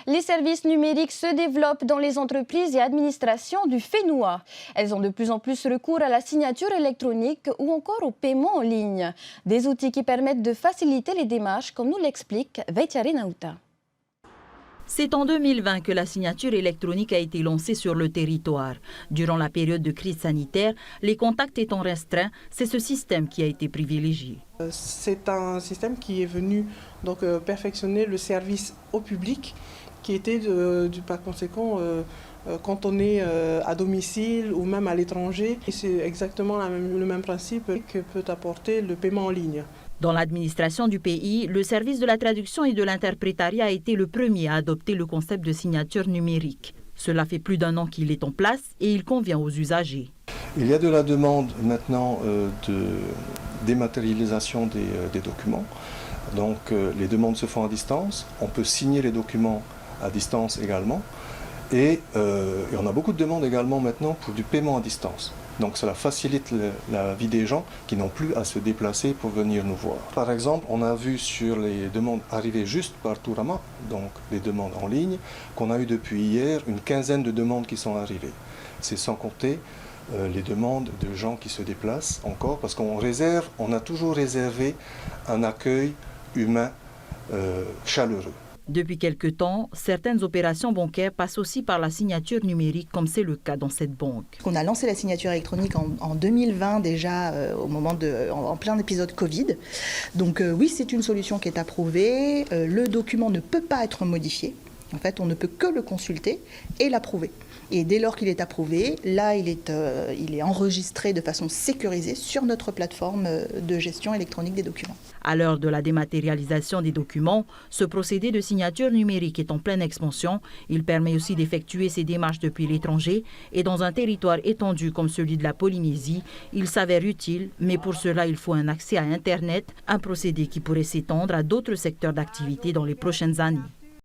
Les services numériques se développent dans les entreprises et administrations du Fénois. Elles ont de plus en plus recours à la signature électronique ou encore au paiement en ligne. Des outils qui permettent de faciliter les démarches, comme nous l'explique Veitiare Nauta. C'est en 2020 que la signature électronique a été lancée sur le territoire. Durant la période de crise sanitaire, les contacts étant restreints, c'est ce système qui a été privilégié. C'est un système qui est venu perfectionner le service au public, qui était par conséquent cantonné à domicile ou même à l'étranger. C'est exactement le même principe que peut apporter le paiement en ligne. Dans l'administration du pays, le service de la traduction et de l'interprétariat a été le premier à adopter le concept de signature numérique. Cela fait plus d'1 an qu'il est en place et il convient aux usagers. Il y a de la demande maintenant de dématérialisation des documents. Donc les demandes se font à distance. On peut signer les documents à distance également. Et on a beaucoup de demandes également maintenant pour du paiement à distance. Donc cela facilite la vie des gens qui n'ont plus à se déplacer pour venir nous voir. Par exemple, on a vu sur les demandes arrivées juste par Tourama, donc les demandes en ligne, qu'on a eu depuis hier une 15aine de demandes qui sont arrivées. C'est sans compter les demandes de gens qui se déplacent encore, parce qu'on a toujours réservé un accueil humain chaleureux. Depuis quelque temps, certaines opérations bancaires passent aussi par la signature numérique, comme c'est le cas dans cette banque. On a lancé la signature électronique en 2020 déjà, en plein épisode Covid. Donc oui, c'est une solution qui est approuvée. Le document ne peut pas être modifié. En fait, on ne peut que le consulter et l'approuver. Et dès lors qu'il est approuvé, là, il est enregistré de façon sécurisée sur notre plateforme de gestion électronique des documents. À l'heure de la dématérialisation des documents, ce procédé de signature numérique est en pleine expansion. Il permet aussi d'effectuer ces démarches depuis l'étranger et dans un territoire étendu comme celui de la Polynésie, il s'avère utile, mais pour cela, il faut un accès à Internet, un procédé qui pourrait s'étendre à d'autres secteurs d'activité dans les prochaines années.